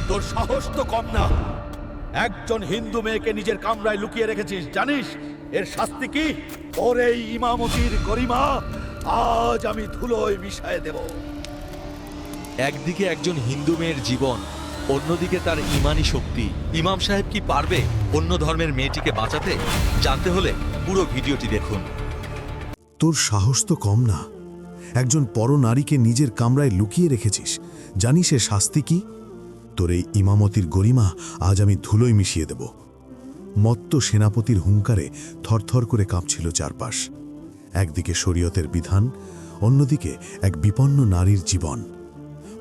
তোর সাহস তো কম না। একজন হিন্দু মেয়েকে নিজের কামরায় লুকিয়ে রেখেছিস, জানিস এর শাস্তি কি? ওর এই ইমামতির গরিমা আজ আমি ধুলোয় মিশায়ে দেব। একদিকে একজন হিন্দু মেয়ের জীবন, অন্যদিকে তার ইমানি শক্তি। ইমাম সাহেব কি পারবে অন্য ধর্মের মেয়েটিকে বাঁচাতে? জানতে হলে পুরো ভিডিওটি দেখুন। তোর সাহস তো কম না। একজন পরনারীকে নিজের কামরায় লুকিয়ে রেখেছিস, জানিস এর শাস্তি কি? তোর এই ইমামতির গরিমা আজ আমি ধুলোয় মিশিয়ে দেব। মত্ত সেনাপতির হুঙ্কারে থরথর করে কাঁপছিল চারপাশ। একদিকে শরীয়তের বিধান, অন্যদিকে এক বিপন্ন নারীর জীবন।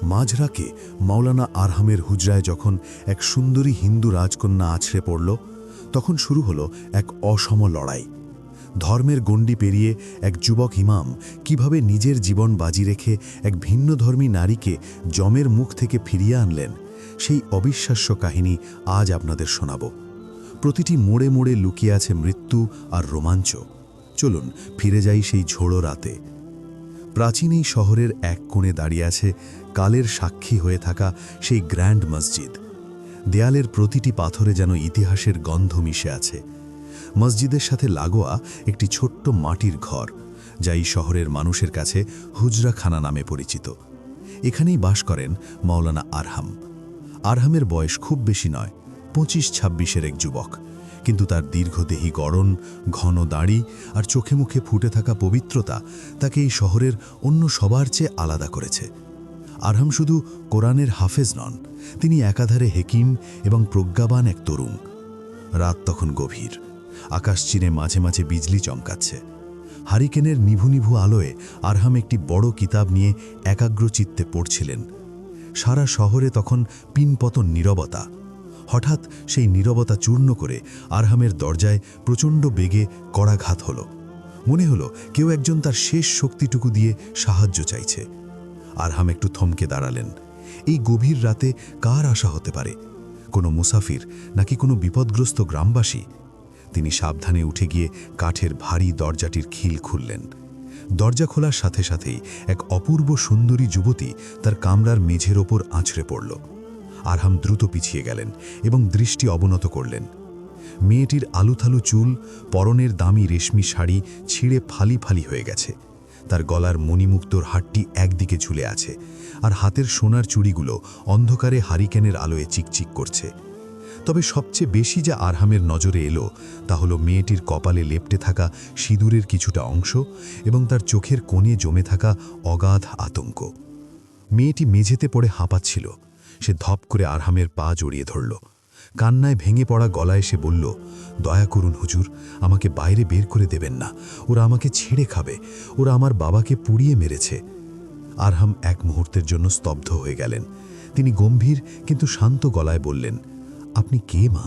মাঝরাকে মাওলানা আরহামের হুজরায় যখন এক সুন্দরী হিন্দু রাজকন্যা আছড়ে পড়ল, তখন শুরু হলো এক অসম লড়াই। ধর্মের গণ্ডি পেরিয়ে এক যুবক ইমাম কিভাবে নিজের জীবন বাজি রেখে এক ভিন্নধর্মী নারীকে যমের মুখ থেকে ফিরিয়ে আনলেন, সেই অবিশ্বাস্য কাহিনী আজ আপনাদের শোনাব। প্রতিটি মোড়ে মোড়ে লুকিয়ে আছে মৃত্যু আর রোমাঞ্চ। চলুন ফিরে যাই সেই ঝোড়ো রাতে। প্রাচীন এই শহরের এক কোণে দাঁড়িয়ে আছে কালের সাক্ষী হয়ে থাকা সেই গ্র্যান্ড মসজিদ। দেয়ালের প্রতিটি পাথরে যেন ইতিহাসের গন্ধ মিশে আছে। মসজিদের সাথে লাগোয়া একটি ছোট্ট মাটির ঘর, যা এই শহরের মানুষের কাছে হুজরাখানা নামে পরিচিত। এখানেই বাস করেন মাওলানা আরহাম। আরহামের বয়স খুব বেশি নয়, 25-26-এর এক যুবক, কিন্তু তার দীর্ঘদেহী গড়ন, ঘন দাড়ি আর চোখে মুখে ফুটে থাকা পবিত্রতা তাকে এই শহরের অন্য সবার চেয়ে আলাদা করেছে। আরহাম শুধু কোরআনের হাফেজ নন, তিনি একাধারে হেকিম এবং প্রজ্ঞাবান এক তরুণ। রাত তখন গভীর, আকাশ চিরে মাঝে মাঝে বিজলি চমকাচ্ছে। হারিকেনের নিভু নিভু আলোয় আরহাম একটি বড় কিতাব নিয়ে একাগ্রচিত্তে পড়ছিলেন। সারা শহরে তখন পিনপতন নীরবতা। হঠাৎ সেই নীরবতা চূর্ণ করে আরহামের দরজায় প্রচণ্ড বেগে কড়াঘাত হলো। মনে হলো কেউ একজন তার শেষ শক্তিটুকু দিয়ে সাহায্য চাইছে। আরহাম একটু থমকে দাঁড়ালেন। এই গভীর রাতে কার আশা হতে পারে? কোনো মুসাফির নাকি কোনো বিপদগ্রস্ত গ্রামবাসী? তিনি সাবধানে উঠে গিয়ে কাঠের ভারী দরজাটির খিল খুললেন। দরজা খোলার সাথে সাথেই এক অপূর্ব সুন্দরী যুবতী তার কামরার মেঝের ওপর আছড়ে পড়ল। আরহাম দ্রুত পিছিয়ে গেলেন এবং দৃষ্টি অবনত করলেন। মেয়েটির আলুথালু চুল, পরনের দামি রেশমি শাড়ি ছিঁড়ে ফালি ফালি হয়ে গেছে। তার গলার মণিমুক্তোর হাটটি একদিকে ঝুলে আছে, আর হাতের সোনার চুড়িগুলো অন্ধকারে হারিকেনের আলোয় চিকচিক করছে। তবে সবচেয়ে বেশি যা আরহামের নজরে এলো তা হলো মেয়েটির কপালে লেপ্টে থাকা সিঁদুরের কিছুটা অংশ এবং তার চোখের কোণে জমে থাকা অগাধ আতঙ্ক। মেয়েটি মেঝেতে পড়ে হাঁপাচ্ছিল। সে ধপ করে আরহামের পা জড়িয়ে ধরল। কান্নায় ভেঙে পড়া গলায় সে বলল, দয়া করুন হুজুর, আমাকে বাইরে বের করে দেবেন না। ওরা আমাকে ছেড়ে খাবে। ওরা আমার বাবাকে পুড়িয়ে মেরেছে। আরহাম এক মুহূর্তের জন্য স্তব্ধ হয়ে গেলেন। তিনি গম্ভীর কিন্তু শান্ত গলায় বললেন, আপনি কে মা?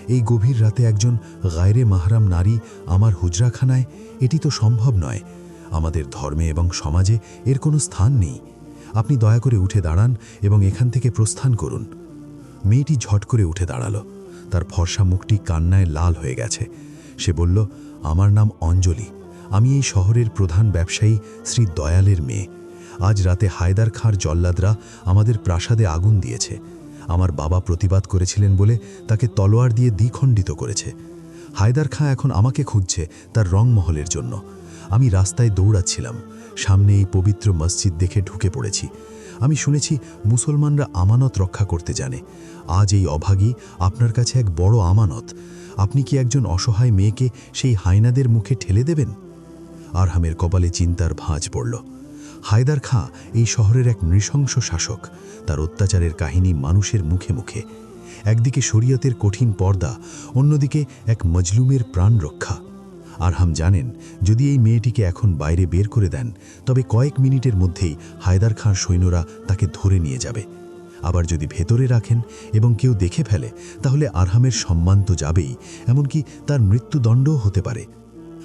এই গভীর রাতে একজন গায়রে মাহরাম নারী আমার হুজরাখানায়? এটি তো সম্ভব নয়। আমাদের ধর্মে এবং সমাজে এর কোনো স্থান নেই। আপনি দয়া করে উঠে দাঁড়ান এবং এখান থেকে প্রস্থান করুন। মেয়েটি ঝট করে উঠে দাঁড়ালো। তার ফর্সা মুখটি কান্নায় লাল হয়ে গেছে। সে বলল, আমার নাম অঞ্জলি। আমি এই শহরের প্রধান ব্যবসায়ী শ্রী দয়ালের মেয়ে। আজ রাতে হায়দার খাঁর জল্লাদরা আমাদের প্রাসাদে আগুন দিয়েছে। আমার বাবা প্রতিবাদ করেছিলেন বলে তাকে তলোয়ার দিয়ে দ্বিখণ্ডিত করেছে। হায়দার খাঁ এখন আমাকে খুঁজছে তার রংমহলের জন্য। আমি রাস্তায় দৌড়াচ্ছিলাম, সামনে এই পবিত্র মসজিদ দেখে ঢুকে পড়েছি। আমি শুনেছি মুসলমানরা আমানত রক্ষা করতে জানে। আজ এই অভাগী আপনার কাছে এক বড় আমানত। আপনি কি একজন অসহায় মেয়েকে সেই হায়নাদের মুখে ঠেলে দেবেন? আরহামের কপালে চিন্তার ভাঁজ পড়ল। হায়দার খাঁ এই শহরের এক নৃশংস শাসক। তার অত্যাচারের কাহিনী মানুষের মুখে মুখে। একদিকে শরীয়তের কঠিন পর্দা, অন্যদিকে এক মজলুমের প্রাণ রক্ষা। আরহাম জানেন, যদি এই মেয়েটিকে এখন বাইরে বের করে দেন, তবে কয়েক মিনিটের মধ্যেই হায়দার খাঁর সৈন্যরা তাকে ধরে নিয়ে যাবে। আবার যদি ভেতরে রাখেন এবং কেউ দেখে ফেলে, তাহলে আরহামের সম্মান তো যাবেই, এমনকি তার মৃত্যুদণ্ডও হতে পারে।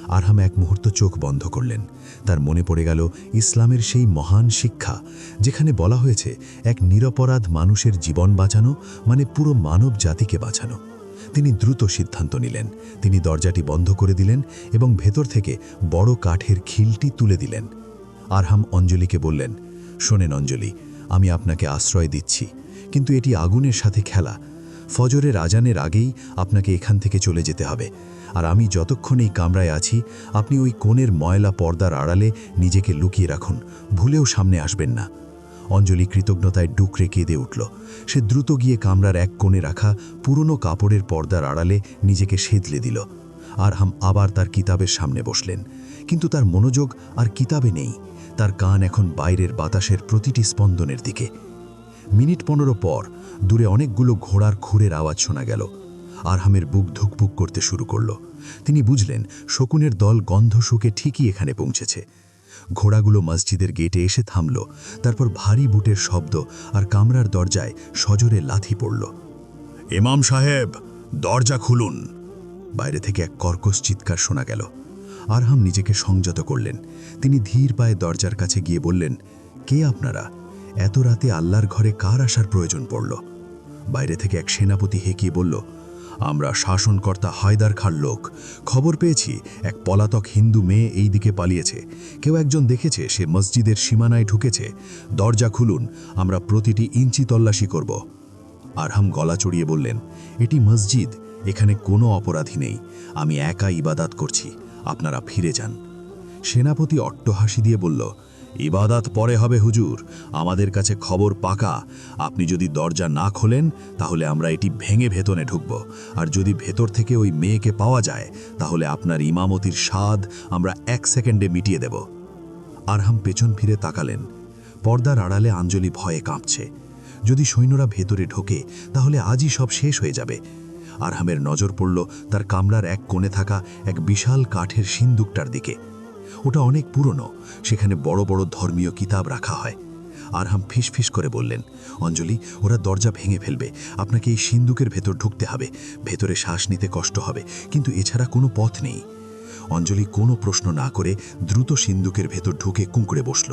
আরহাম এক মুহূর্ত চোখ বন্ধ করলেন। তার মনে পড়ে গেল ইসলামের সেই মহান শিক্ষা, যেখানে বলা হয়েছে এক নিরপরাধ মানুষের জীবন বাঁচানো মানে পুরো মানব জাতিকে বাঁচানো। তিনি দ্রুত সিদ্ধান্ত নিলেন। তিনি দরজাটি বন্ধ করে দিলেন এবং ভেতর থেকে বড় কাঠের খিলটি তুলে দিলেন। আরহাম অঞ্জলিকে বললেন, শোনেন অঞ্জলি, আমি আপনাকে আশ্রয় দিচ্ছি, কিন্তু এটি আগুনের সাথে খেলা। ফজরের আজানের আগেই আপনাকে এখান থেকে চলে যেতে হবে, আর আমি যতক্ষণ এই কামরায় আছি আপনি ওই কোণের ময়লা পর্দার আড়ালে নিজেকে লুকিয়ে রাখুন, ভুলেও সামনে আসবেন না। অঞ্জলি কৃতজ্ঞতায় ডুকরে কেঁদে উঠল। সে দ্রুত গিয়ে কামরার এক কোণে রাখা পুরনো কাপড়ের পর্দার আড়ালে নিজেকে সেদলে দিল। আরহাম আবার তার কিতাবের সামনে বসলেন, কিন্তু তার মনোযোগ আর কিতাবে নেই। তার কান এখন বাইরের বাতাসের প্রতিটি স্পন্দনের দিকে। মিনিট 15 পর দূরে অনেকগুলো ঘোড়ার খুরের আওয়াজ শোনা গেল। আরহামের বুক ধুকপুক করতে শুরু করল। তিনি বুঝলেন শকুনের দল গন্ধ শুকে ঠিকই এখানে পৌঁছেছে। ঘোড়াগুলো মসজিদের গেটে এসে থামল। তারপর ভারী বুটের শব্দ আর কামরার দরজায় সজোরে লাথি পড়ল। ইমাম সাহেব, দরজা খুলুন। বাইরে থেকে এক কর্কশ চিৎকার শোনা গেল। আরহাম নিজেকে সংযত করলেন। তিনি ধীর পায়ে দরজার কাছে গিয়ে বললেন, কে আপনারা? এত রাতে আল্লাহর ঘরে কার আসার প্রয়োজন পড়ল? বাইরে থেকে এক সেনাপতি হেঁকিয়ে বলল, আমরা শাসনকর্তা হায়দার খাঁর লোক। খবর পেয়েছি এক পলাতক হিন্দু মেয়ে এই দিকে পালিয়েছে। কেউ একজন দেখেছে সে মসজিদের সীমানায় ঢুকেছে। দরজা খুলুন, আমরা প্রতিটি ইঞ্চি তল্লাশি করব। আরহাম গলা চড়িয়ে বললেন, এটি মসজিদ, এখানে কোনো অপরাধী নেই। আমি একা ইবাদাত করছি, আপনারা ফিরে যান। সেনাপতি অট্টহাসি দিয়ে বলল, ইবাদাত পরে হবে হুজুর, আমাদের কাছে খবর পাকা। আপনি যদি দরজা না খোলেন তাহলে আমরা এটি ভেঙে ভেতরে ঢুকব, আর যদি ভেতর থেকে ওই মেয়েকে পাওয়া যায় তাহলে আপনার ইমামতির স্বাদ আমরা 1 সেকেন্ডে মিটিয়ে দেব। আরহাম পেছন ফিরে তাকালেন। পর্দার আড়ালে আঞ্জলি ভয়ে কাঁপছে। যদি সৈন্যরা ভেতরে ঢোকে তাহলে আজই সব শেষ হয়ে যাবে। আরহামের নজর পড়ল তার কামরার এক কোণে থাকা এক বিশাল কাঠের সিন্দুকটার দিকে। ওটা অনেক পুরনো, সেখানে বড় বড় ধর্মীয় কিতাব রাখা হয়। আরহাম ফিসফিস করে বললেন, অঞ্জলি, ওরা দরজা ভেঙে ফেলবে, আপনাকে এই সিন্দুকের ভেতর ঢুকতে হবে। ভেতরে শ্বাস নিতে কষ্ট হবে, কিন্তু এছাড়া কোনো পথ নেই। অঞ্জলি কোনো প্রশ্ন না করে দ্রুত সিন্দুকের ভেতর ঢুকে কুঁকড়ে বসল।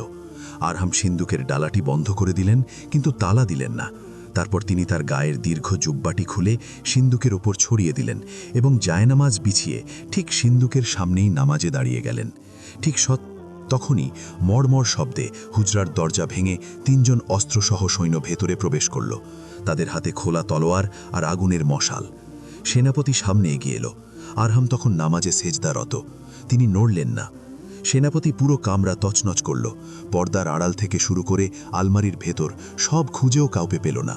আরহাম সিন্দুকের ডালাটি বন্ধ করে দিলেন, কিন্তু তালা দিলেন না। তারপর তিনি তার গায়ের দীর্ঘ জুব্বাটি খুলে সিন্দুকের ওপর ছড়িয়ে দিলেন এবং জায়নামাজ বিছিয়ে ঠিক সিন্দুকের সামনেই নামাজে দাঁড়িয়ে গেলেন। ঠিক তখনই মড়মড় শব্দে হুজরার দরজা ভেঙে 3 জন অস্ত্রসহ সৈন্য ভেতরে প্রবেশ করল। তাদের হাতে খোলা তলোয়ার আর আগুনের মশাল। সেনাপতি সামনে এগিয়ে এলো। আরহাম তখন নামাজে সেজদারত। তিনি নড়লেন না। সেনাপতি পুরো কামরা তছনছ করল। পর্দার আড়াল থেকে শুরু করে আলমারির ভেতর সব খুঁজেও কাউকে পেল না।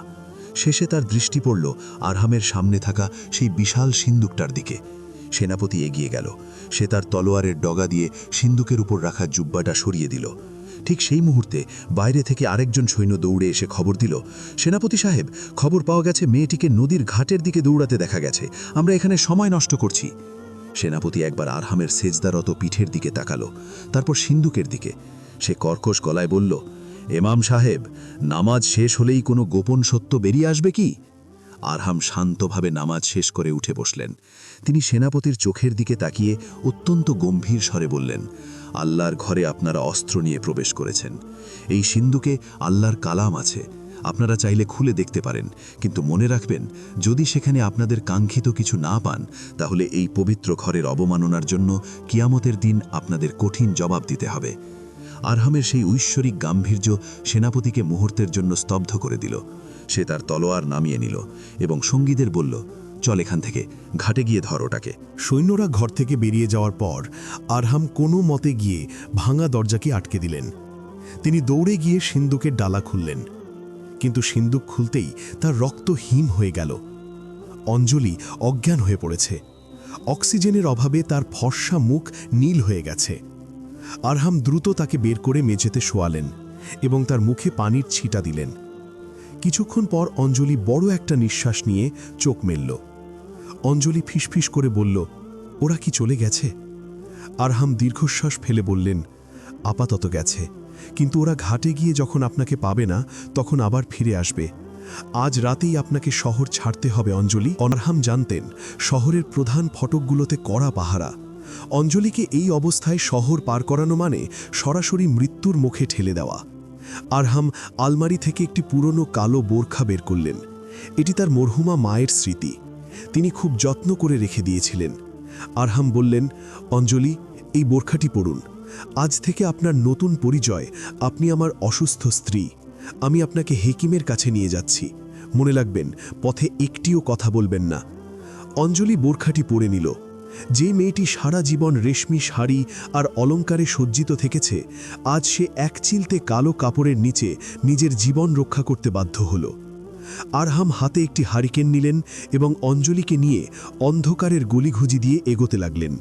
শেষে তার দৃষ্টি পড়ল আরহামের সামনে থাকা সেই বিশাল সিন্দুকটার দিকে। সেনাপতি এগিয়ে গেল। সে তার তলোয়ারের ডগা দিয়ে সিন্দুকের উপর রাখা জুব্বাটা সরিয়ে দিল। ঠিক সেই মুহূর্তে বাইরে থেকে আরেকজন সৈন্য দৌড়ে এসে খবর দিল, সেনাপতি সাহেব, খবর পাওয়া গেছে মেয়েটিকে নদীর ঘাটের দিকে দৌড়াতে দেখা গেছে। আমরা এখানে সময় নষ্ট করছি। সেনাপতি একবার আরহামের সেজদারত পিঠের দিকে তাকালো, তারপর সিন্দুকের দিকে। সে কর্কশ গলায় বলল, ইমাম সাহেব, নামাজ শেষ হলেই কোনো গোপন সত্য বেরিয়ে আসবে কি? আরহাম শান্তভাবে নামাজ শেষ করে উঠে বসলেন। তিনি সেনাপতির চোখের দিকে তাকিয়ে অত্যন্ত গম্ভীর স্বরে বললেন, আল্লাহর ঘরে আপনারা অস্ত্র নিয়ে প্রবেশ করেছেন। এই সিন্দুকে আল্লাহর কালাম আছে। আপনারা চাইলে খুলে দেখতে পারেন, কিন্তু মনে রাখবেন, যদি সেখানে আপনাদের কাঙ্ক্ষিত কিছু না পান তাহলে এই পবিত্র ঘরের অবমাননার জন্য কিয়ামতের দিন আপনাদের কঠিন জবাব দিতে হবে। আরহামের সেই ঐশ্বরিক গাম্ভীর্য সেনাপতিকে মুহূর্তের জন্য স্তব্ধ করে দিল। সে তার তলোয়ার নামিয়ে নিল এবং সঙ্গীদের বলল, চল এখান থেকে, ঘাটে গিয়ে ধর ওটাকে। সৈন্যরা ঘর থেকে বেরিয়ে যাওয়ার পর আরহাম কোনো মতে গিয়ে ভাঙা দরজাকে আটকে দিলেন। তিনি দৌড়ে গিয়ে সিন্দুকের ডালা খুললেন, কিন্তু সিন্দুক খুলতেই তার রক্ত হিম হয়ে গেল। অঞ্জলি অজ্ঞান হয়ে পড়েছে। অক্সিজেনের অভাবে তার ফর্সা মুখ নীল হয়ে গেছে। আরহাম দ্রুত তাকে বের করে মেঝেতে শোয়ালেন এবং তার মুখে পানির ছিটা দিলেন। কিছুক্ষণ পর অঞ্জলি বড় একটা নিঃশ্বাস নিয়ে চোখ মেলল। অঞ্জলি ফিসফিস করে বলল, ওরা কি চলে গেছে? আরহাম দীর্ঘশ্বাস ফেলে বললেন, আপাতত গেছে, কিন্তু ওরা ঘাটে গিয়ে যখন আপনাকে পাবে না তখন আবার ফিরে আসবে। আজ রাতেই আপনাকে শহর ছাড়তে হবে অঞ্জলি। আরহাম জানতেন শহরের প্রধান ফটকগুলোতে কড়া পাহারা। অঞ্জলিকে এই অবস্থায় শহর পার করানো মানে সরাসরি মৃত্যুর মুখে ঠেলে দেওয়া। আরহাম আলমারি থেকে একটি পুরনো কালো বোরখা বের করলেন। এটি তার মরহুমা মায়ের স্মৃতি। তিনি খুব যত্ন করে রেখে দিয়েছিলেন। আরহাম বললেন, অঞ্জলি, এই বোরখাটি পরুন। আজ থেকে আপনার নতুন পরিচয়, আপনি আমার অসুস্থ স্ত্রী। আমি আপনাকে হেকিমের কাছে নিয়ে যাচ্ছি। মনে রাখবেন, পথে একটিও কথা বলবেন না। অঞ্জলি বোরখাটি পরে নিল। যে মেয়েটি সারা জীবন রেশমি শাড়ি আর অলংকারে সজ্জিত থেকেছে, আজ সে এক চিলতে কালো কাপড়ের নিচে নিজের জীবন রক্ষা করতে বাধ্য হল। আরহাম হাতে একটি হারিকেন নিলেন এবং অঞ্জলিকে নিয়ে অন্ধকারের গলিঘুজি দিয়ে এগোতে লাগলেন।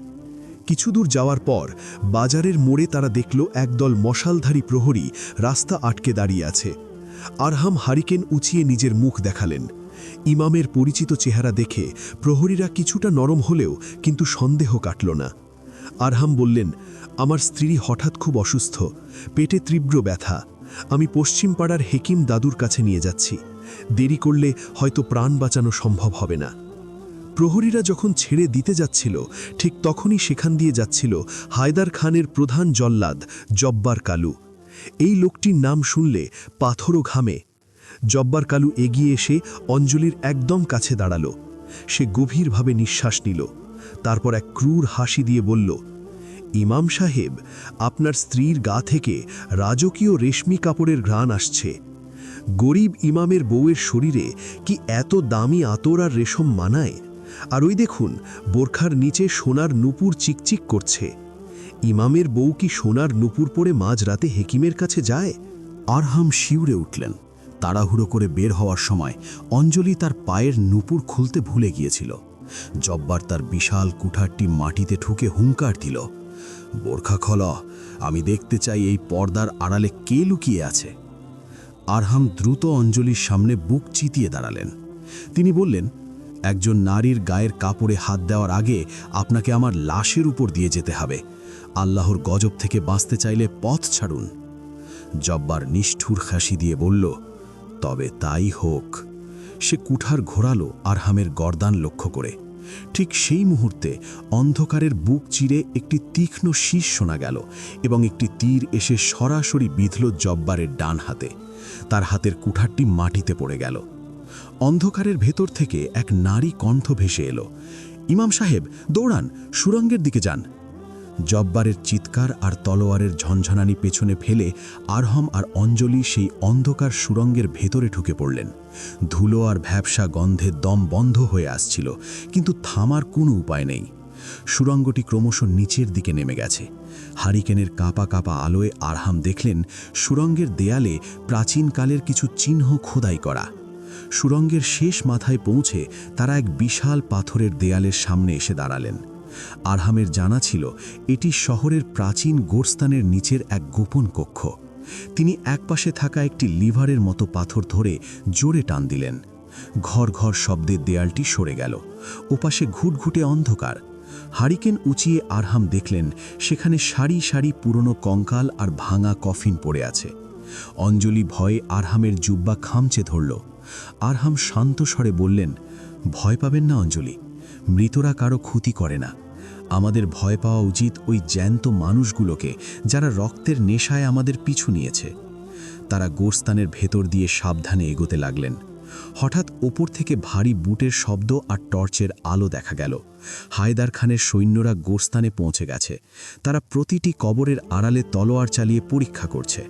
কিছু দূর যাওয়ার পর বাজারের মোড়ে তারা দেখল একদল মশালধারী প্রহরী রাস্তা আটকে দাঁড়িয়ে আছে। আরহাম হারিকেন উঁচিয়ে নিজের মুখ দেখালেন। ইমামের পরিচিত চেহারা দেখে প্রহরীরা কিছুটা নরম হলেও কিন্তু সন্দেহ কাটল না। আরহাম বললেন, আমার স্ত্রী হঠাৎ খুব অসুস্থ, পেটে তীব্র ব্যথা। আমি পশ্চিম পাড়ার হেকিম দাদুর কাছে নিয়ে যাচ্ছি। দেরি করলে হয়তো প্রাণ বাঁচানো সম্ভব হবে না। প্রহরীরা যখন ছেড়ে দিতে যাচ্ছিল, ঠিক তখনই সেখান দিয়ে যাচ্ছিল হায়দার খানের প্রধান জল্লাদ জব্বার কালু। এই লোকটির নাম শুনলে পাথরও ঘামে। জব্বার কালু এগিয়ে এসে অঞ্জলির একদম কাছে দাঁড়াল। সে গভীরভাবে নিঃশ্বাস নিল, তারপর এক ক্রূর হাসি দিয়ে বলল, ইমাম সাহেব, আপনার স্ত্রীর গা থেকে রাজকীয় রেশমি কাপড়ের ঘ্রাণ আসছে। গরিব ইমামের বউয়ের শরীরে কি এত দামি আতর আর রেশম মানায়? আর ওই দেখুন, বোরখার নিচে সোনার নূপুর চিকচিক করছে। ইমামের বউ কি সোনার নূপুর পরে মাঝরাতে হেকিমের কাছে যায়? আরহাম শিউরে উঠলেন। তাড়াহুড়ো করে বের হওয়ার সময় অঞ্জলি তার পায়ের নূপুর খুলতে ভুলে গিয়েছিল। জব্বার তার বিশাল কুঠারটি মাটিতে ঠুকে হুঙ্কার দিল, বোরখা খল, আমি দেখতে চাই এই পর্দার আড়ালে কে লুকিয়ে আছে। আরহাম দ্রুত অঞ্জলির সামনে বুক চিতিয়ে দাঁড়ালেন। তিনি বললেন, একজন নারীর গায়ের কাপড়ে হাত দেওয়ার আগে আপনাকে আমার লাশের উপর দিয়ে যেতে হবে। আল্লাহর গজব থেকে বাঁচতে চাইলে পথ ছাড়ুন। জব্বার নিষ্ঠুর হাসি দিয়ে বলল, তবে তাই হোক। সে কুঠার ঘোরালো আরহামের গর্দান লক্ষ্য করে। ঠিক সেই মুহূর্তে অন্ধকারের বুক চিরে একটি তীক্ষ্ণ শীষ শোনা গেল এবং একটি তীর এসে সরাসরি বিঁধল জব্বারের ডান হাতে। তার হাতের কুঠারটি মাটিতে পড়ে গেল। অন্ধকারের ভেতর থেকে এক নারী কণ্ঠ ভেসে এলো, ইমাম সাহেব, দৌড়ান, সুরঙ্গের দিকে যান। জব্বারের চিৎকার আর তলোয়ারের ঝনঝনানি পেছনে ফেলে আরহাম আর অঞ্জলি সেই অন্ধকার সুরঙ্গের ভেতরে ঢুকে পড়লেন। ধুলো আর ভ্যাপসা গন্ধে দম বন্ধ হয়ে আসছিল, কিন্তু থামার কোনো উপায় নেই। সুরঙ্গটি ক্রমশ নিচের দিকে নেমে গেছে। হারিকেনের কাঁপা কাঁপা আলোয় আরহাম দেখলেন সুরঙ্গের দেয়ালে প্রাচীনকালের কিছু চিহ্ন খোদাই করা। সুরঙ্গের শেষ মাথায় পৌঁছে তারা এক বিশাল পাথরের দেয়ালের সামনে এসে দাঁড়ালেন। আরহামের জানা ছিল এটি শহরের প্রাচীন গোরস্থানের নিচের এক গোপন কক্ষ। তিনি একপাশে থাকা একটি লিভারের মতো পাথর ধরে জোরে টান দিলেন। ঘর ঘর শব্দে দেয়ালটি সরে গেল। ওপাশে ঘুটঘুটে অন্ধকার। হারিকেন উঁচিয়ে আরহাম দেখলেন সেখানে সারি সারি পুরনো কঙ্কাল আর ভাঙা কফিন পড়ে আছে। অঞ্জলি ভয়ে আরহামের জুব্বা খামচে ধরল। আরহাম শান্ত স্বরে বললেন, ভয় পাবেন না অঞ্জলি, মৃতরা কারো ক্ষতি করে না। আমাদের ভয় পাওয়া উচিত ওই জ্যান্ত মানুষগুলোকে যারা রক্তের নেশায় আমাদের পিছু নিয়েছে। তারা গোরস্থানের ভেতর দিয়ে সাবধানে এগোতে লাগলেন। হঠাৎ ওপর থেকে ভারী বুটের শব্দ আর টর্চের আলো দেখা গেল। হায়দার খানের সৈন্যরা গোরস্থানে পৌঁছে গেছে। তারা প্রতিটি কবরের আড়ালে তলোয়ার চালিয়ে পরীক্ষা করছে।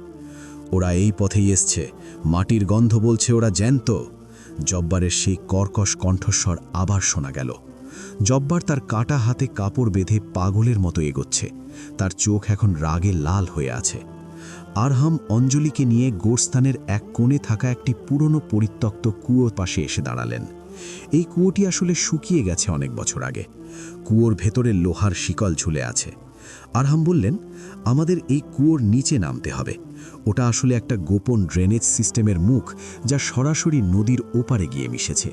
ওরা এই পথেই এসছে, মাটির গন্ধ বলছে ওরা জ্যান্ত। জব্বারের সেই কর্কশ কণ্ঠস্বর আবার শোনা গেল। জব্বার তার কাটা হাতে কাপড় বেঁধে পাগলের মতো এগোচ্ছে। তার চোখ এখন রাগে লাল হয়ে আছে। আরহাম অঞ্জলিকে নিয়ে গোরস্থানের এক কোণে থাকা একটি পুরনো পরিত্যক্ত কুয়োর পাশে এসে দাঁড়ালেন। এই কুয়োটি আসলে শুকিয়ে গেছে অনেক বছর আগে। কুয়োর ভেতরে লোহার শিকল ঝুলে আছে। আরহাম বললেন, আমাদের এই কুয়োর নিচে নামতে হবে। ওটা আসলে একটা গোপন ড্রেনেজ সিস্টেমের মুখ, যা সরাসরি নদীর ওপারে গিয়ে মিশেছে।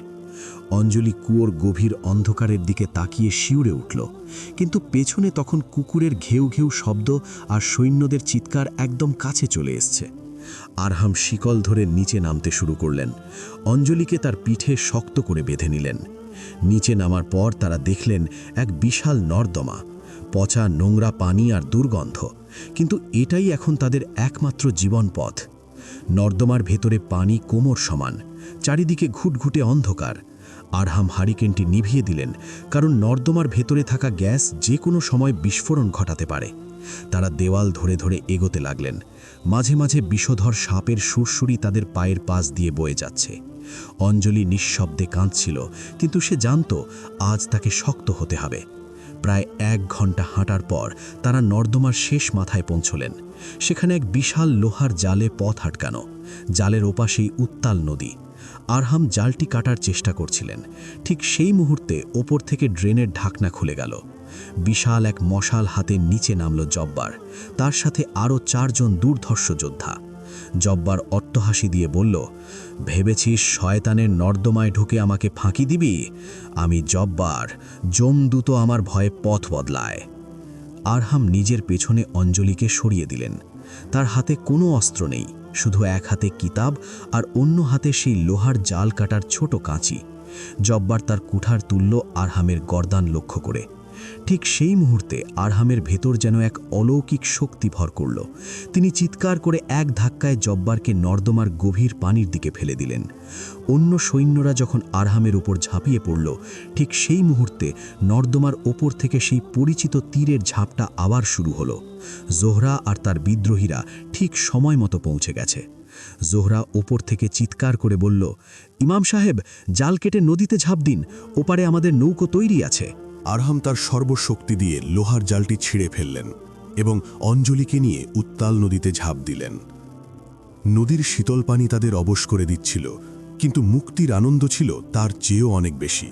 অঞ্জলি কুয়োর গভীর অন্ধকারের দিকে তাকিয়ে শিউরে উঠল, কিন্তু পেছনে তখন কুকুরের ঘেউ ঘেউ শব্দ আর সৈন্যদের চিৎকার একদম কাছে চলে এসছে। আরহাম শিকল ধরে নিচে নামতে শুরু করলেন। অঞ্জলিকে তার পিঠে শক্ত করে বেঁধে নিলেন। নিচে নামার পর তারা দেখলেন এক বিশাল নর্দমা, পচা নোংরা পানি আর দুর্গন্ধ, কিন্তু এটাই এখন তাদের একমাত্র জীবন পথ। নর্দমার ভেতরে পানি কোমর সমান, চারিদিকে ঘুটঘুটে অন্ধকার। আরহাম হারিকেনটি নিভিয়ে দিলেন, কারণ নর্দমার ভেতরে থাকা গ্যাস যে কোনো সময় বিস্ফোরণ ঘটাতে পারে। তারা দেওয়াল ধরে ধরে এগোতে লাগলেন। মাঝে মাঝে বিষধর সাপের সুরসুরি তাদের পায়ের পাশ দিয়ে বয়ে যাচ্ছে। অঞ্জলি নিঃশব্দে কাঁদছিল, কিন্তু সে জানত আজ তাকে শক্ত হতে হবে। প্রায় 1 ঘন্টা হাঁটার পর তারা নর্দমার শেষ মাথায় পৌঁছলেন। সেখানে এক বিশাল লোহার জালে পথ আটকানো, জালের ওপাশেই উত্তাল নদী। আরহাম জালটি কাটার চেষ্টা করছিলেন। ঠিক সেই মুহূর্তে ওপর থেকে ড্রেনের ঢাকনা খুলে গেল। বিশাল এক মশাল হাতে নিচে নামল জব্বার, তার সাথে আরও 4 জন দুর্ধর্ষ যোদ্ধা। জব্বার অট্টহাসি দিয়ে বলল, ভেবেছিস শয়তানের নর্দমায় ঢুকে আমাকে ফাঁকি দিবি? আমি জব্বার, যমদূত আমার ভয়ে পথ বদলায়। আরহাম নিজের পেছনে অঞ্জলিকে সরিয়ে দিলেন। তার হাতে কোনো অস্ত্র নেই, শুধু এক হাতে কিতাব আর অন্য হাতে সেই লোহার জাল কাটার ছোট কাঁচি। জব্বার তার কুঠার তুলল আরহামের গর্দান লক্ষ্য করে। ঠিক সেই মুহূর্তে আরহামের ভেতর যেন এক অলৌকিক শক্তি ভর করল। তিনি চিৎকার করে এক ধাক্কায় জব্বারকে নর্দমার গভীর পানির দিকে ফেলে দিলেন। অন্য সৈন্যরা যখন আরহামের উপর ঝাঁপিয়ে পড়ল, ঠিক সেই মুহূর্তে নর্দমার ওপর থেকে সেই পরিচিত তীরের ঝাপটা আবার শুরু হলো। জোহরা আর তার বিদ্রোহীরা ঠিক সময় মতো পৌঁছে গেছে। জোহরা ওপর থেকে চিৎকার করে বলল, ইমাম সাহেব, জাল কেটে নদীতে ঝাঁপ দিন, ওপারে আমাদের নৌকো তৈরি আছে। আরহাম তার সর্বশক্তি দিয়ে লোহার জালটি ছিঁড়ে ফেললেন এবং অঞ্জলিকে নিয়ে উত্তাল নদীতে ঝাঁপ দিলেন। নদীর শীতল পানি তাদের অবশ করে দিচ্ছিল, কিন্তু মুক্তির আনন্দ ছিল তার চেয়েও অনেক বেশি।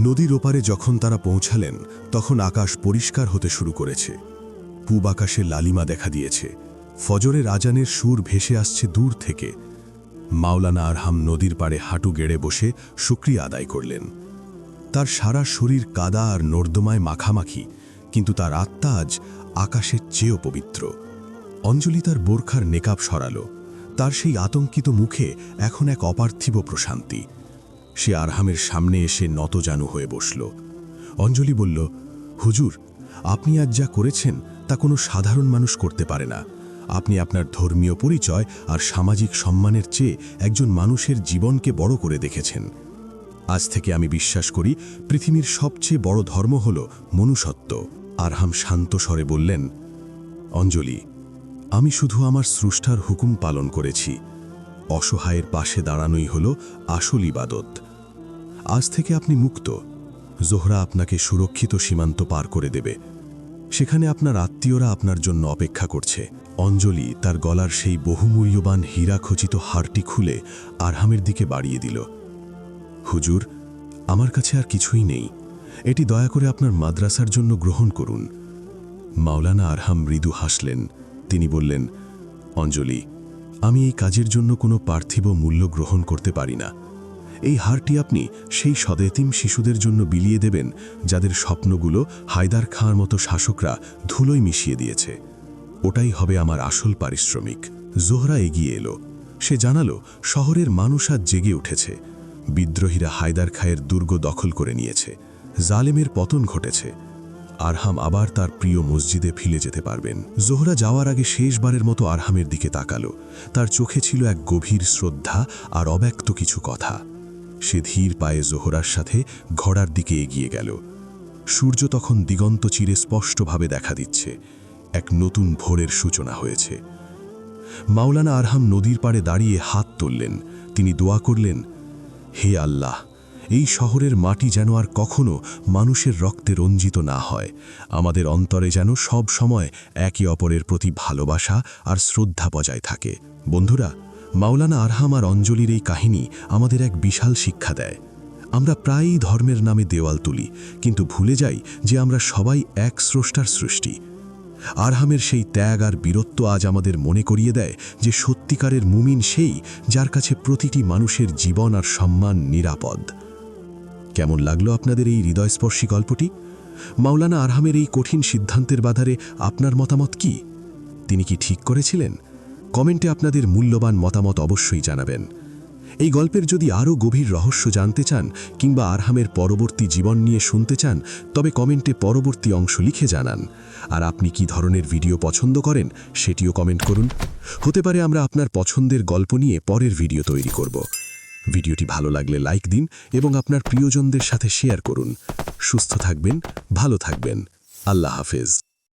নদীর ওপারে যখন তারা পৌঁছালেন, তখন আকাশ পরিষ্কার হতে শুরু করেছে। পূব আকাশে লালিমা দেখা দিয়েছে, ফজরের আজানের সুর ভেসে আসছে দূর থেকে। মাওলানা আরহাম নদীর পাড়ে হাঁটু গেড়ে বসে শুকরিয়া আদায় করলেন। তার সারা শরীর কাদা আর নর্দমায় মাখামাখি, কিন্তু তার আত্মা আজ আকাশের চেয়েও পবিত্র। অঞ্জলি তার বোরখার নেকাব সরালো। তার সেই আতঙ্কিত মুখে এখন এক অপার্থিব প্রশান্তি। সে আরহামের সামনে এসে নতজানু হয়ে বসল। অঞ্জলি বলল, হুজুর, আপনি আজ যা করেছেন তা কোনো সাধারণ মানুষ করতে পারে না। আপনি আপনার ধর্মীয় পরিচয় আর সামাজিক সম্মানের চেয়ে একজন মানুষের জীবনকে বড় করে দেখেছেন। আজ থেকে আমি বিশ্বাস করি পৃথিবীর সবচেয়ে বড় ধর্ম হল মনুষ্যত্ব। আরহাম শান্ত স্বরে বললেন, অঞ্জলি, আমি শুধু আমার স্রষ্টার হুকুম পালন করেছি। অসহায়ের পাশে দাঁড়ানোই হল আসল ইবাদত। আজ থেকে আপনি মুক্ত। জোহরা আপনাকে সুরক্ষিত সীমান্ত পার করে দেবে। সেখানে আপনার আত্মীয়রা আপনার জন্য অপেক্ষা করছে। অঞ্জলি তার গলার সেই বহুমূল্যবান হীরা খচিত হারটি খুলে আরহামের দিকে বাড়িয়ে দিল। হুজুর, আমার কাছে আর কিছুই নেই। এটি দয়া করে আপনার মাদ্রাসার জন্য গ্রহণ করুন। মাওলানা আরহাম মৃদু হাসলেন। তিনি বললেন, অঞ্জলি, আমি এই কাজের জন্য কোনো পার্থিব মূল্য গ্রহণ করতে পারি না। এই হারটি আপনি সেই সদেতিম শিশুদের জন্য বিলিয়ে দেবেন যাদের স্বপ্নগুলো হায়দার খাঁর মতো শাসকরা ধুলোয় মিশিয়ে দিয়েছে। ওটাই হবে আমার আসল পারিশ্রমিক। জোহরা এগিয়ে এলো। সে জানালো, শহরের মানুষ আজ জেগে উঠেছে। বিদ্রোহীরা হায়দার খাঁয়ের দুর্গ দখল করে নিয়েছে। জালেমের পতন ঘটেছে। আরহাম আবার তার প্রিয় মসজিদে ফিরে যেতে পারবেন। জোহরা যাওয়ার আগে শেষবারের মতো আরহামের দিকে তাকালো। তার চোখে ছিল এক গভীর শ্রদ্ধা আর অব্যক্ত কিছু কথা। সে ধীর পায়ে জোহরার সাথে ঘোড়ার দিকে এগিয়ে গেল। সূর্য তখন দিগন্ত চিরে স্পষ্টভাবে দেখা দিচ্ছে। এক নতুন ভোরের সূচনা হয়েছে। মাওলানা আরহাম নদীর পাড়ে দাঁড়িয়ে হাত তুললেন। তিনি দোয়া করলেন, হে আল্লাহ, এই শহরের মাটি যেন আর কখনো মানুষের রক্তে রঞ্জিত না হয়। আমাদের অন্তরে যেন সব সময় একে অপরের প্রতি ভালোবাসা আর শ্রদ্ধা বজায় থাকে। বন্ধুরা, মাওলানা আরহাম আর অঞ্জলির এই কাহিনী আমাদের এক বিশাল শিক্ষা দেয়। আমরা প্রায়ই ধর্মের নামে দেওয়াল তুলি, কিন্তু ভুলে যাই যে আমরা সবাই এক স্রষ্টার সৃষ্টি। আরহামের সেই ত্যাগ আর বীরত্ব আজ আমাদের মনে করিয়ে দেয় যে সত্যিকারের মুমিন সেই, যার কাছে প্রতিটি মানুষের জীবন আর সম্মান নিরাপদ। কেমন লাগলো আপনাদের এই হৃদয়স্পর্শী গল্পটি? মাওলানা আরহামের এই কঠিন সিদ্ধান্তের বাধারে আপনার মতামত কি? তিনি কি ঠিক করেছিলেন? কমেন্টে আপনাদের মূল্যবান মতামত অবশ্যই জানাবেন। এই গল্পের যদি আরও গভীর রহস্য জানতে চান কিংবা আরহামের পরবর্তী জীবন নিয়ে শুনতে চান, তবে কমেন্টে পরবর্তী অংশ লিখে জানান। আর আপনি কি ধরনের ভিডিও পছন্দ করেন সেটিও কমেন্ট করুন। হতে পারে আমরা আপনার পছন্দের গল্প নিয়ে পরের ভিডিও তৈরি করব। ভিডিওটি ভালো লাগলে লাইক দিন এবং আপনার প্রিয়জনদের সাথে শেয়ার করুন। সুস্থ থাকবেন, ভালো থাকবেন। আল্লাহ হাফেজ।